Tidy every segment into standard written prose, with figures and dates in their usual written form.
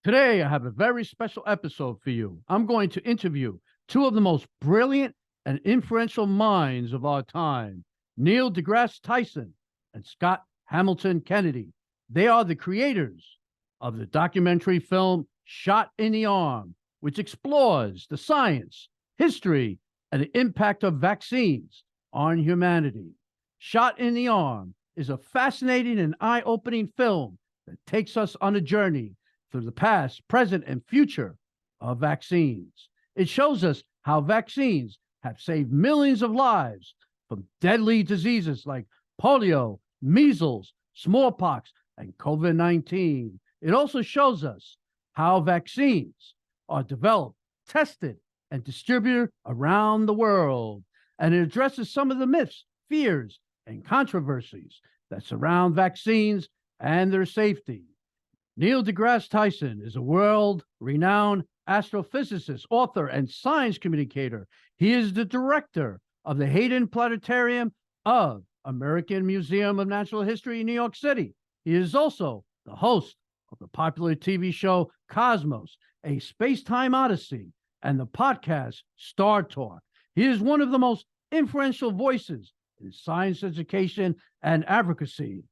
Today, I have a very special episode for you. I'm going to interview two of the most brilliant and influential minds of our time, Neil deGrasse Tyson and Scott Hamilton Kennedy. They are the creators of the documentary film Shot in the Arm, which explores the science, history, and the impact of vaccines on humanity. Shot in the Arm is a fascinating and eye-opening film that takes us on a journey through the past, present, and future of vaccines. It shows us how vaccines have saved millions of lives from deadly diseases like polio, measles, smallpox, and COVID-19. It also shows us how vaccines are developed, tested, and distributed around the world. And it addresses some of the myths, fears, and controversies that surround vaccines and their safety. Neil deGrasse Tyson is a world-renowned astrophysicist, author, and science communicator. He is the director of the Hayden Planetarium of American Museum of Natural History in New York City. He is also the host of the popular TV show Cosmos, a space-time odyssey, and the podcast Startalk. He is one of the most influential voices in science education and advocacy.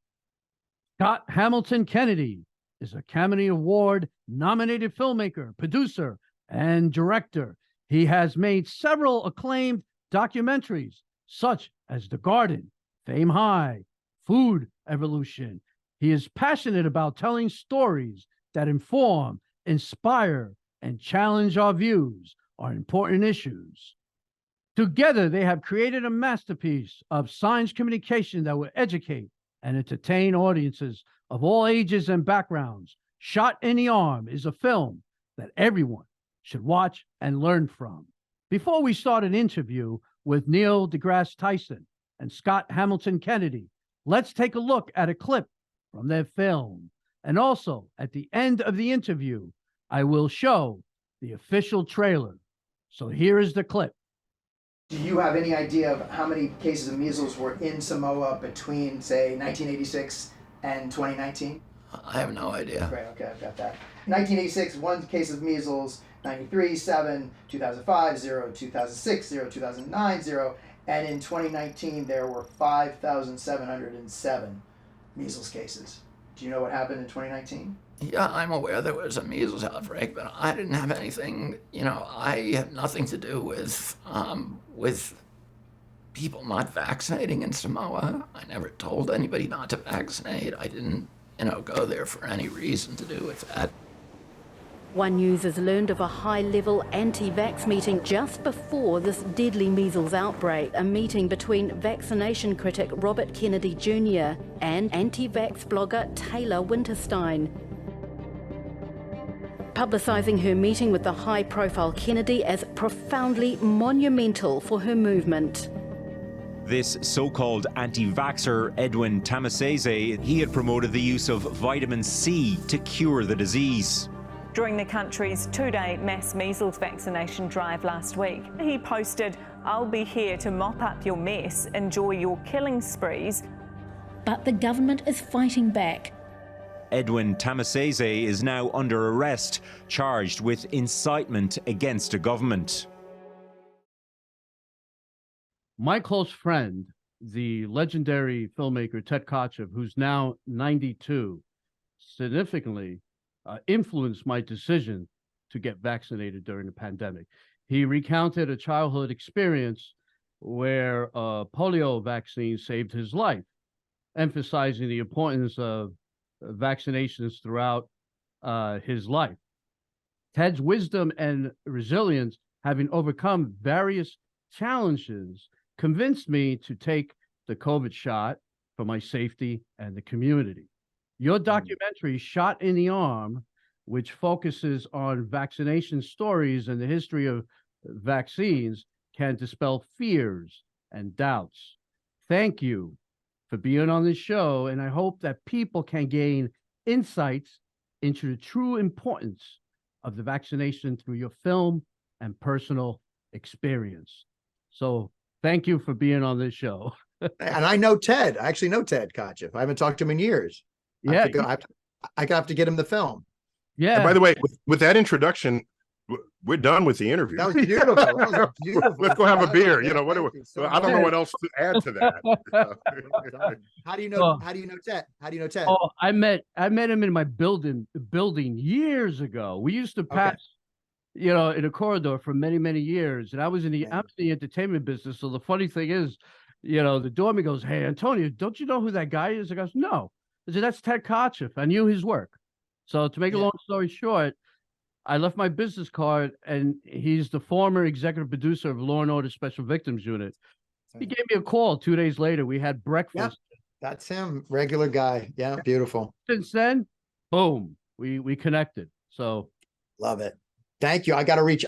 Scott Hamilton Kennedy is a Academy Award nominated filmmaker, producer, and director. He has made several acclaimed documentaries, such as The Garden, Fame High, Food Evolution. He is passionate about telling stories that inform, inspire, and challenge our views on important issues. Together, they have created a masterpiece of science communication that will educate and entertain audiences of all ages and backgrounds. Shot in the Arm is a film that everyone should watch and learn from. Before we start an interview with Neil deGrasse Tyson and Scott Hamilton Kennedy, let's take a look at a clip from their film. And also, at the end of the interview, I will show the official trailer. So here is the clip. Do you have any idea of how many cases of measles were in Samoa between, say, 1986 and 2019? I have no idea. Great, okay, I've got that. 1986, 1 case of measles, 93, 7, 2005, 0, 2006, 0, 2009, 0, and in 2019 there were 5,707 measles cases. Do you know what happened in 2019? Yeah, I'm aware there was a measles outbreak, but I didn't have anything, I have nothing to do with people not vaccinating in Samoa. I never told anybody not to vaccinate. I didn't, go there for any reason to do with that. One News has learned of a high-level anti-vax meeting just before this deadly measles outbreak, a meeting between vaccination critic Robert Kennedy Jr. and anti-vax blogger Taylor Winterstein. Publicising her meeting with the high-profile Kennedy as profoundly monumental for her movement. This so-called anti-vaxxer, Edwin Tamasese, he had promoted the use of vitamin C to cure the disease. During the country's 2-day mass measles vaccination drive last week, he posted, "I'll be here to mop up your mess, enjoy your killing sprees." But the government is fighting back. Edwin Tamasese is now under arrest, charged with incitement against a government. My close friend, the legendary filmmaker Ted Kotcheff, who's now 92, significantly influenced my decision to get vaccinated during the pandemic. He recounted a childhood experience where a polio vaccine saved his life, emphasizing the importance of vaccinations throughout his life. Ted's wisdom and resilience, having overcome various challenges, convinced me to take the COVID shot for my safety and the community. Your documentary, Shot in the Arm, which focuses on vaccination stories and the history of vaccines, can dispel fears and doubts. Thank you for being on this show, and I hope that people can gain insights into the true importance of the vaccination through your film and personal experience. So thank you for being on this show. And I know Ted. I actually know Ted Kotcheff. I haven't talked to him in years. Yeah. I have to get him the film. Yeah. And by the way, with that introduction, we're done with the interview. That was beautiful. That was beautiful. Let's go have a beer. Yeah, You know, what do thank you so I don't know much. what else to add to that. Well done. How do you know? Oh. How do you know Ted? How do you know Ted? Oh, I met him in my building years ago. We used to pass, in a corridor for many, many years. And I was in the entertainment business. So the funny thing is, the doorman goes, "Hey, Antonio, don't you know who that guy is?" I goes, "No." I said, "That's Ted Kotcheff." I knew his work. So to make a long story short, I left my business card, and he's the former executive producer of Law and Order Special Victims Unit. He gave me a call 2 days later. We had breakfast. That's him. Regular guy. Yeah, beautiful. Since then, boom, we connected. So Love it. Thank you. I gotta reach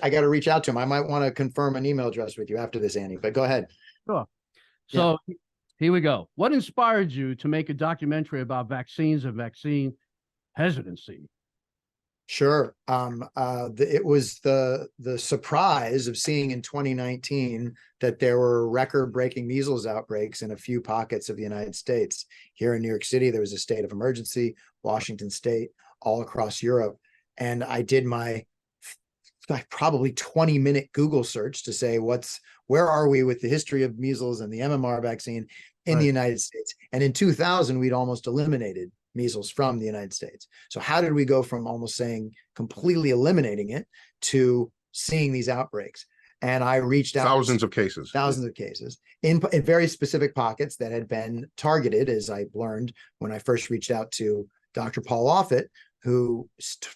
out to him. I might want to confirm an email address with you after this, Annie, but go ahead. sure. So here we go. What inspired you to make a documentary about vaccines and vaccine hesitancy? Sure. It was the surprise of seeing in 2019 that there were record-breaking measles outbreaks in a few pockets of the United States. Here in New York City, there was a state of emergency, Washington State, all across Europe. And I did my probably 20-minute Google search to say, where are we with the history of measles and the MMR vaccine in the United States? And in 2000, we'd almost eliminated measles from the United States. So how did we go from almost saying completely eliminating it to seeing these outbreaks? And I reached out Thousands of cases in very specific pockets that had been targeted, as I learned when I first reached out to Dr. Paul Offit, who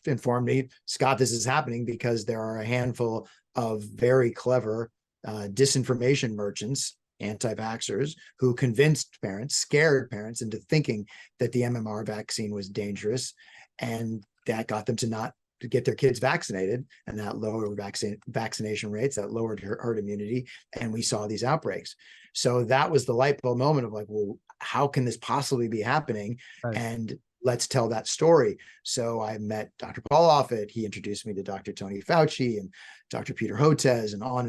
informed me, "Scott, this is happening because there are a handful of very clever disinformation merchants, anti-vaxxers, who convinced parents, scared parents into thinking that the MMR vaccine was dangerous, and that got them to get their kids vaccinated, and that lowered vaccination rates, that lowered herd immunity, and we saw these outbreaks." So that was the light bulb moment of like, well, how can this possibly be happening? And let's tell that story. So I met Dr. Paul Offit. He introduced me to Dr. Tony Fauci and Dr. Peter Hotez, and on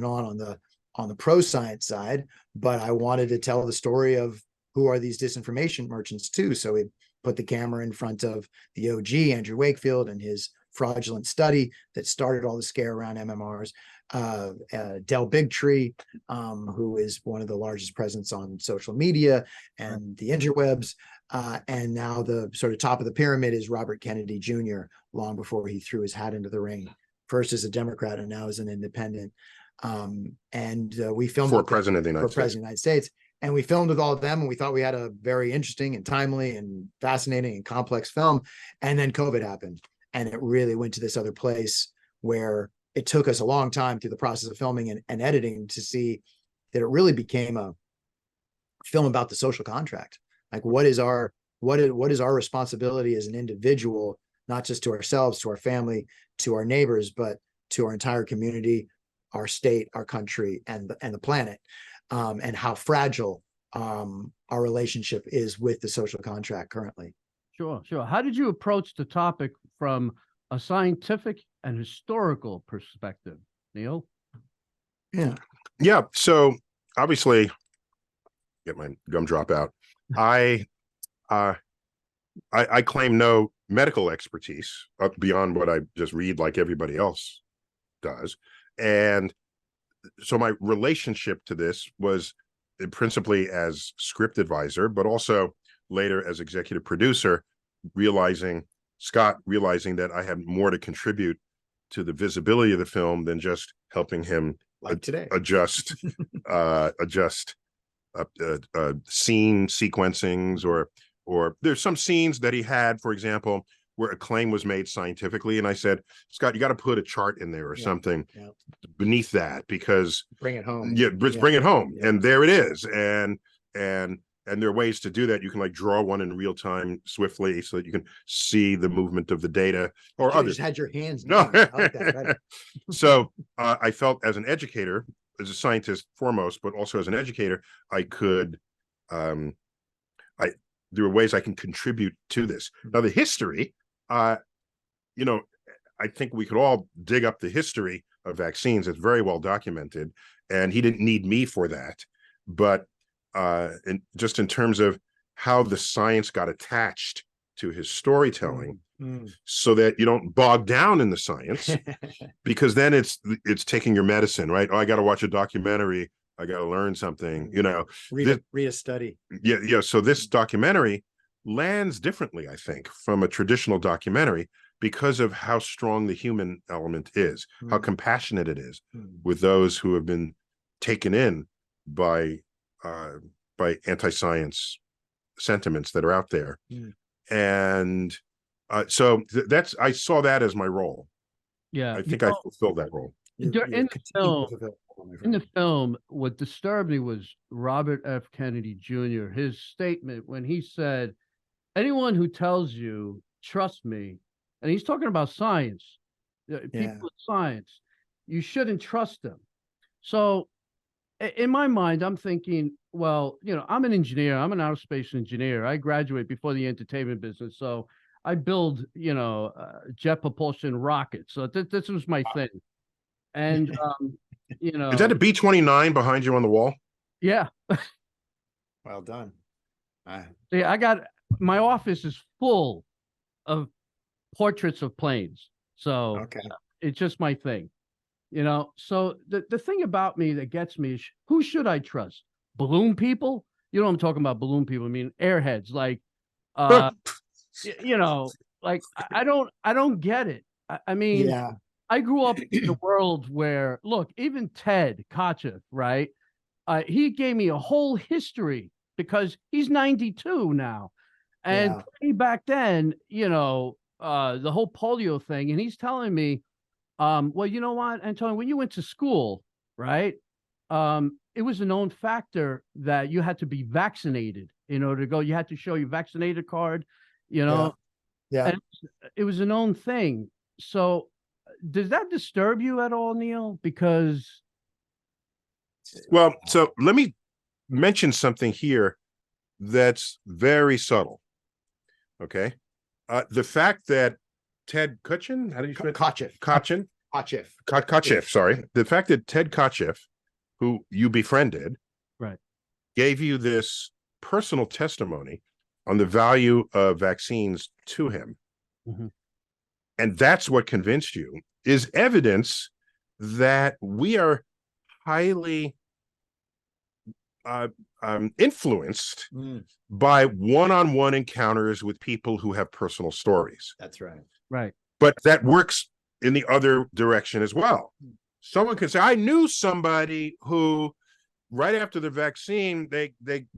the pro science side. But I wanted to tell the story of who are these disinformation merchants too. So we put the camera in front of the OG, Andrew Wakefield, and his fraudulent study that started all the scare around MMRs. Del Bigtree, who is one of the largest presence on social media and the interwebs. And now the sort of top of the pyramid is Robert Kennedy Jr., long before he threw his hat into the ring, first as a Democrat and now as an independent. We filmed for president of the United States. And we filmed with all of them, and we thought we had a very interesting and timely and fascinating and complex film. And then COVID happened, and it really went to this other place where it took us a long time through the process of filming and editing to see that it really became a film about the social contract. Like, what is our responsibility as an individual, not just to ourselves, to our family, to our neighbors, but to our entire community, our state, our country, and the planet, and how fragile our relationship is with the social contract currently. Sure. How did you approach the topic from a scientific and historical perspective, Neil? Yeah. So obviously, get my gumdrop out. I claim no medical expertise beyond what I just read like everybody else does. And so my relationship to this was principally as script advisor, but also later as executive producer, realizing that I had more to contribute to the visibility of the film than just helping him adjust scene sequencings, or there's some scenes that he had, for example, where a claim was made scientifically, and I said, "Scott, you got to put a chart in there or something beneath that, because bring it home." Bring it home, and there it is. And there are ways to do that. You can like draw one in real time swiftly, so that you can see the movement of the data. Or others just had your hands. No. I like that. So I felt, as an educator, as a scientist foremost, but also as an educator, I could there were ways I can contribute to this. Now, the history, I think we could all dig up the history of vaccines. It's very well documented, and he didn't need me for that. But just in terms of how the science got attached to his storytelling, so that you don't bog down in the science, because then it's taking your medicine, right? Oh, I got to watch a documentary. I got to learn something, read a study. Yeah. So this documentary lands differently, I think, from a traditional documentary because of how strong the human element is, how compassionate it is with those who have been taken in by anti-science sentiments that are out there. And so that's, I saw that as my role. Yeah. I think I fulfilled that role. In the film, what disturbed me was Robert F. Kennedy Jr., his statement when he said, anyone who tells you, trust me, and he's talking about science, people with science, you shouldn't trust them. So in my mind, I'm thinking, well, I'm an engineer. I'm an aerospace engineer. I graduate before the entertainment business. So I build, jet propulsion rockets. So this was my thing. And, Is that a B-29 behind you on the wall? Yeah. Well done. Yeah, my office is full of portraits of planes. So it's just my thing. So the thing about me that gets me is, who should I trust? Balloon people? You know what I'm talking about, balloon people. I mean, airheads, like, like I don't get it. I mean, I grew up in a world where, look, even Ted Kotcheff, right? He gave me a whole history because he's 92 now. And back then, the whole polio thing, and he's telling me, well, you know what, Antonio, when you went to school, right? It was a known factor that you had to be vaccinated in order to go. You had to show your vaccinated card, Yeah. And it was a known thing. So does that disturb you at all, Neil? Because well, so let me mention something here that's very subtle. Okay. The fact that Ted Kutchin, how do you say Kotcheff, sorry. The fact that Ted Kotcheff, who you befriended, right, gave you this personal testimony on the value of vaccines to him. And that's what convinced you, is evidence that we are highly influenced by one-on-one encounters with people who have personal stories. That's right. Right. But that works in the other direction as well. Someone can say, I knew somebody who, right after the vaccine, they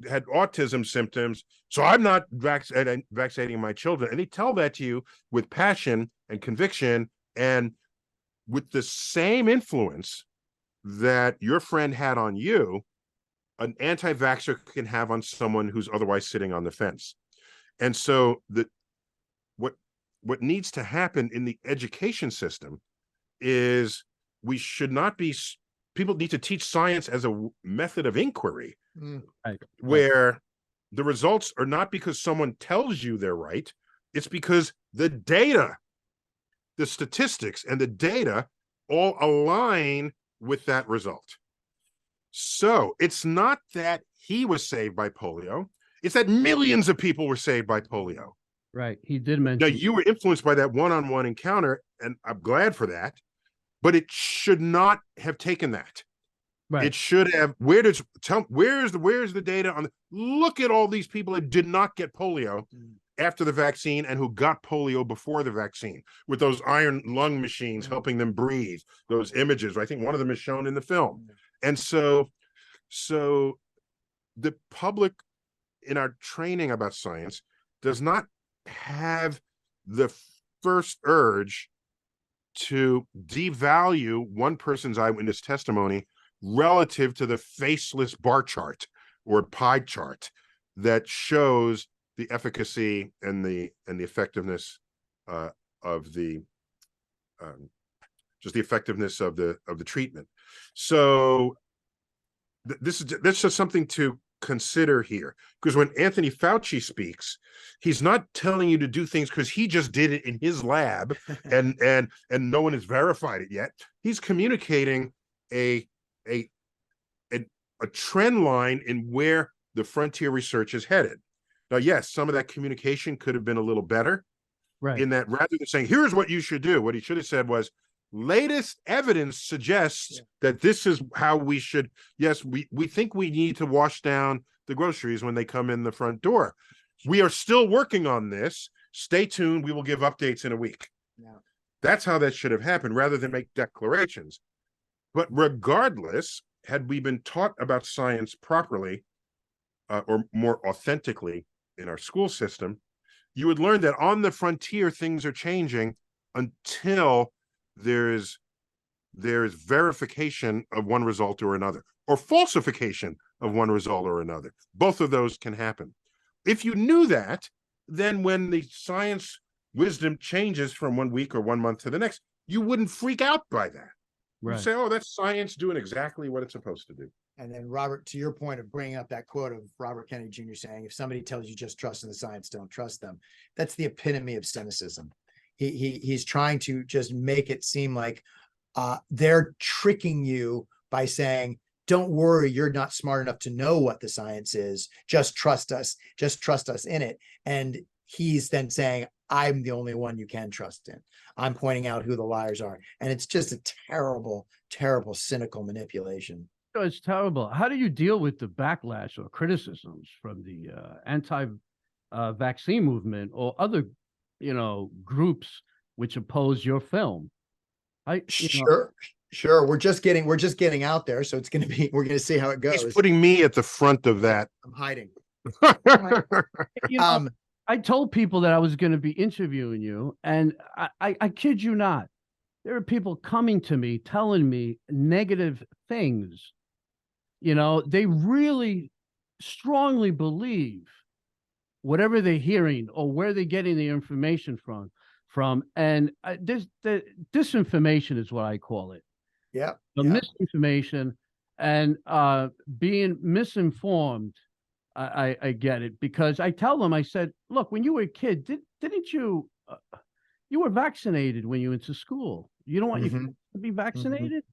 had autism symptoms, so I'm not vaccinating my children. And they tell that to you with passion and conviction and with the same influence that your friend had on you, an anti-vaxxer can have on someone who's otherwise sitting on the fence. And so what needs to happen in the education system is people need to teach science as a method of inquiry, where the results are not because someone tells you they're right. It's because the data, the statistics and the data all align with that result. So it's not that he was saved by polio. It's that millions of people were saved by polio. Right. He did mention. Now, you were influenced by that one-on-one encounter, and I'm glad for that, but it should not have taken that. Right. It should have, where's the data on look at all these people that did not get polio after the vaccine and who got polio before the vaccine, with those iron lung machines helping them breathe, those images. I think one of them is shown in the film. And so the public in our training about science does not have the first urge to devalue one person's eyewitness testimony relative to the faceless bar chart or pie chart that shows the efficacy and the effectiveness of the just the effectiveness of the treatment. So that's just something to consider here, because when Anthony Fauci speaks, he's not telling you to do things because he just did it in his lab and no one has verified it yet. He's communicating a trend line in where the frontier research is headed. Now, yes, some of that communication could have been a little better, Right. in that rather than saying, here's what you should do, what he should have said was, latest evidence suggests that this is how we should. Yes, we think we need to wash down the groceries when they come in the front door. We are still working on this. Stay tuned. We will give updates in a week. Yeah. That's how that should have happened rather than make declarations. But regardless, had we been taught about science properly or more authentically in our school system, you would learn that on the frontier, things are changing until there's verification of one result or another, or falsification of one result or another. Both of those can happen. If you knew that, then when the science wisdom changes from 1 week or 1 month to the next, you wouldn't freak out by that. Right. You say, oh, that's science doing exactly what it's supposed to do. And then Robert, to your point of bringing up that quote of Robert Kennedy Jr. saying, if somebody tells you just trust in the science, don't trust them. That's the epitome of cynicism. He's trying to just make it seem like they're tricking you by saying, don't worry, you're not smart enough to know what the science is. Just trust us in it. And he's then saying, I'm the only one you can trust in. I'm pointing out who the liars are. And it's just a terrible, terrible, cynical manipulation. It's terrible. How do you deal with the backlash or criticisms from the anti-vaccine movement or other, groups which oppose your film? Sure. We're just getting out there, so we're gonna see how it goes. He's putting me at the front of that. I'm hiding. I told people that I was going to be interviewing you, and I kid you not, there are people coming to me telling me negative things. They really strongly believe whatever they're hearing or where they're getting the information from. And the disinformation is what I call it. Yeah. The misinformation and being misinformed. I get it, because I tell them, I said, look, when you were a kid, didn't you, you were vaccinated when you went to school. You don't want your kids to be vaccinated?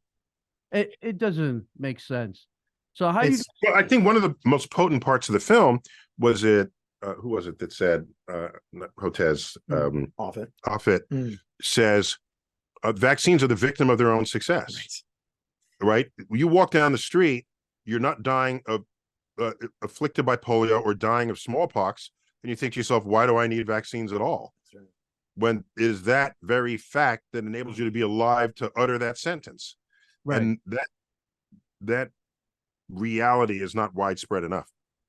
It doesn't make sense. So how do you? Well, I think one of the most potent parts of the film was it. Who was it that said? Hotez Offit says, vaccines are the victim of their own success. Right? You walk down the street, you're not dying of afflicted by polio or dying of smallpox, and you think to yourself, why do I need vaccines at all? That's right. When it is that very fact that enables you to be alive to utter that sentence. Right. And that reality is not widespread enough.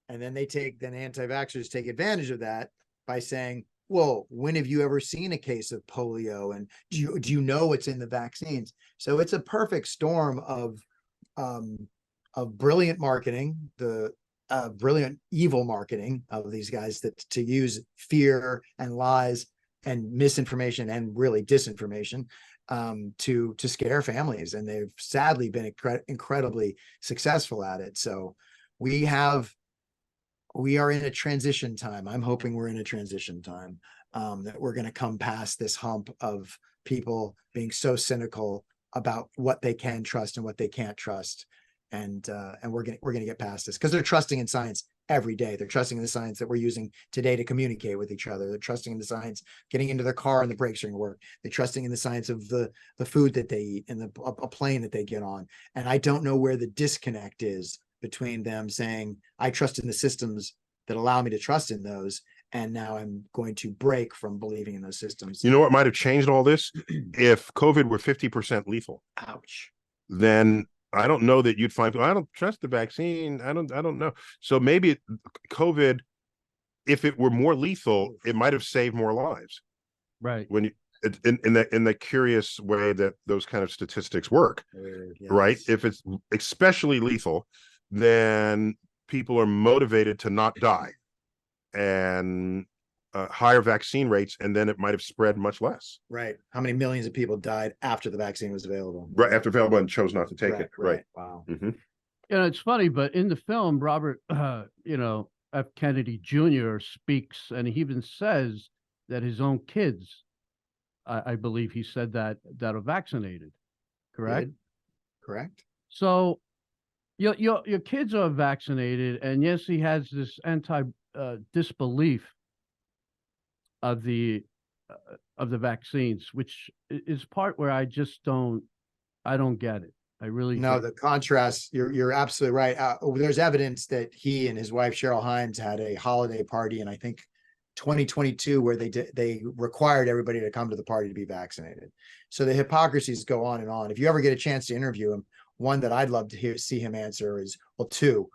And then anti-vaxxers take advantage of that by saying, well, when have you ever seen a case of polio? And do you know what's in the vaccines? So it's a perfect storm of brilliant marketing, the brilliant evil marketing of these guys to use fear and lies and misinformation and really disinformation to scare families. And they've sadly been incredibly successful at it. So we are in a transition time. I'm hoping we're in a transition time, that we're going to come past this hump of people being so cynical about what they can trust and what they can't trust. And we're gonna get past this, because they're trusting in science every day. They're trusting in the science that we're using today to communicate with each other. They're trusting in the science getting into their car and the brakes are going to work. They're trusting in the science of the food that they eat and a plane that they get on. And I don't know where the disconnect is between them saying, I trust in the systems that allow me to trust in those, and now I'm going to break from believing in those systems. You know what might have changed all this? If COVID were 50% lethal. Ouch. Then I don't know that you'd find, I don't trust the vaccine. I don't know. So maybe COVID, if it were more lethal, it might have saved more lives. Right. When you, in the curious way that those kind of statistics work, yes. Right? If it's especially lethal, then people are motivated to not die, and higher vaccine rates, and then it might have spread much less. Right. How many millions of people died after the vaccine was available? Right, after available and chose not to take it. Right. Wow. Mm-hmm. It's funny, but in the film, Robert, F. Kennedy Jr. speaks, and he even says that his own kids, I believe he said that are vaccinated. Correct? Correct. So your kids are vaccinated, and yes, he has this disbelief of the of the vaccines, which is part where I just don't get it. I really No, don't. the contrast, you're absolutely right. There's evidence that he and his wife, Cheryl Hines, had a holiday party in, I think, 2022, where they required everybody to come to the party to be vaccinated. So the hypocrisies go on and on. If you ever get a chance to interview him, one that I'd love to see him answer is, well, two.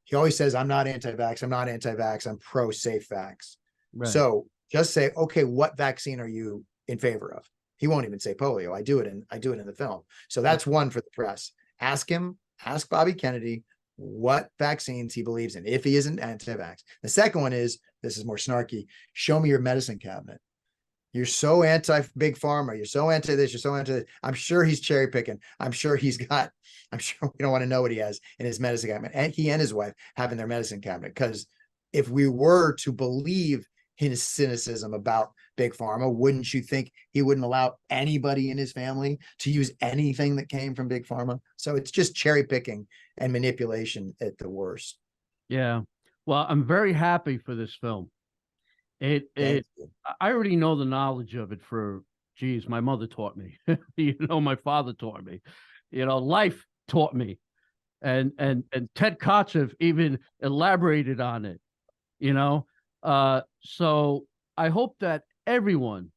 He always says, I'm not anti-vax, I'm pro-safe vax. Right. So just say, okay, what vaccine are you in favor of? He won't even say polio. I do it in the film. So that's one for the press. Ask Bobby Kennedy what vaccines he believes in, if he isn't anti-vax. The second one is, this is more snarky, show me your medicine cabinet. You're so anti-big pharma. You're so anti this. You're so anti this. I'm sure he's cherry picking. I'm sure we don't want to know what he has in his medicine cabinet. And he and his wife have in their medicine cabinet. Because if we were to believe his cynicism about big pharma, wouldn't you think he wouldn't allow anybody in his family to use anything that came from big pharma? So it's just cherry picking and manipulation at the worst. Yeah. Well, I'm very happy for this film. I already know the knowledge of it my mother taught me, my father taught me, life taught me, and Ted Kotcheff even elaborated on it, so I hope that everyone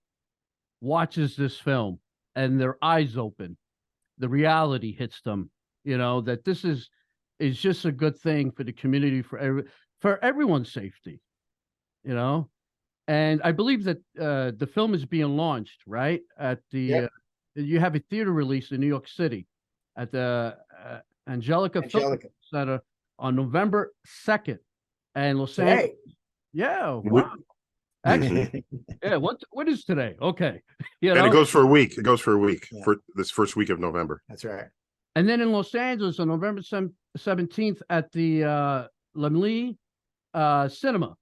watches this film and their eyes open, the reality hits them, that this is just a good thing for the community, for everyone's safety, And I believe that the film is being launched, right? At the you have a theater release in New York City at the Angelica Film Center on November 2nd, and Los Angeles. Yeah, wow. Actually, yeah. What is today? Okay, and it goes for a week. It goes for a week Yeah. for this first week of November. That's right. And then in Los Angeles on November 17th at the Laemmle Cinema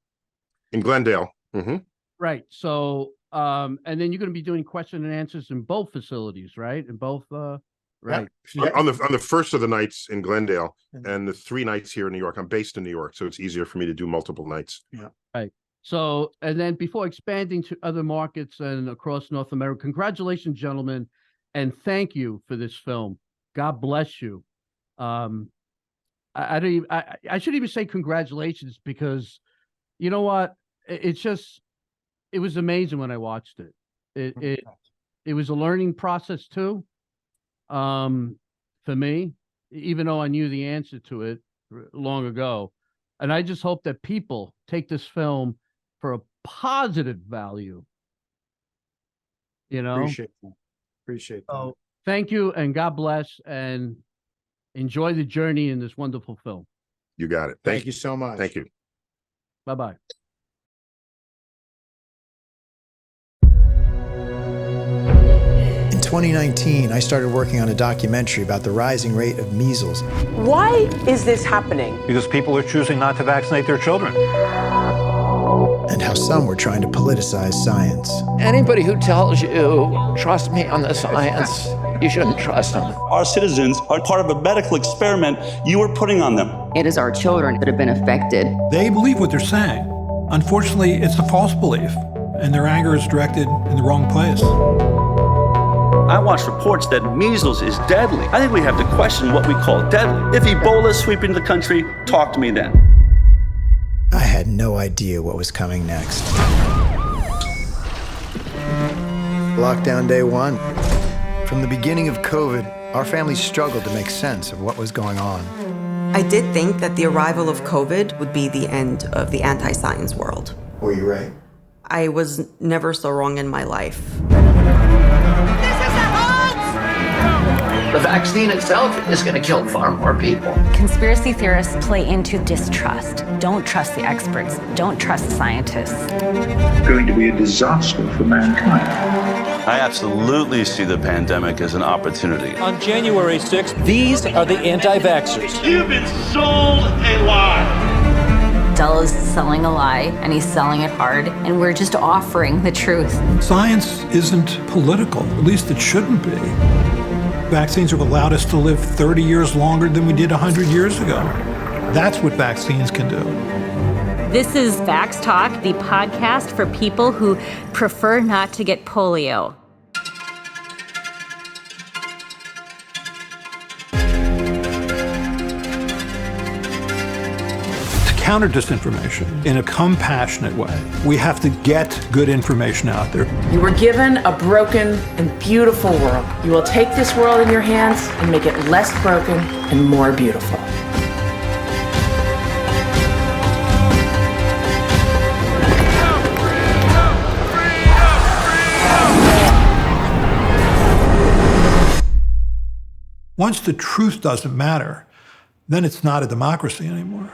In Glendale. Mm-hmm. Right. So, and then you're going to be doing question and answers in both facilities, right? In both, right. Yeah. On the first of the nights in Glendale and the 3 nights here in New York. I'm based in New York, so it's easier for me to do multiple nights. Yeah. Right. So, and then before expanding to other markets and across North America, congratulations, gentlemen, and thank you for this film. God bless you. I shouldn't even say congratulations, because you know what? It was amazing when I watched it. It was a learning process too, for me, even though I knew the answer to it long ago. And I just hope that people take this film for a positive value. Appreciate that. So thank you, and God bless, and enjoy the journey in this wonderful film. You got it. Thank you so much. Thank you. Bye-bye. In 2019, I started working on a documentary about the rising rate of measles. Why is this happening? Because people are choosing not to vaccinate their children. And how some were trying to politicize science. Anybody who tells you, trust me on the science, you shouldn't trust them. Our citizens are part of a medical experiment you are putting on them. It is our children that have been affected. They believe what they're saying. Unfortunately, it's a false belief, and their anger is directed in the wrong place. I watched reports that measles is deadly. I think we have to question what we call deadly. If Ebola is sweeping the country, talk to me then. I had no idea what was coming next. Lockdown day 1. From the beginning of COVID, our family struggled to make sense of what was going on. I did think that the arrival of COVID would be the end of the anti-science world. Were you right? I was never so wrong in my life. The vaccine itself is going to kill far more people. Conspiracy theorists play into distrust. Don't trust the experts. Don't trust scientists. It's going to be a disaster for mankind. I absolutely see the pandemic as an opportunity. On January 6th, these are the anti-vaxxers. You've been sold a lie. Dell is selling a lie, and he's selling it hard, and we're just offering the truth. Science isn't political, at least it shouldn't be. Vaccines have allowed us to live 30 years longer than we did 100 years ago. That's what vaccines can do. This is Vax Talk, the podcast for people who prefer not to get polio. Counter disinformation in a compassionate way. We have to get good information out there. You were given a broken and beautiful world. You will take this world in your hands and make it less broken and more beautiful. Once the truth doesn't matter, then it's not a democracy anymore.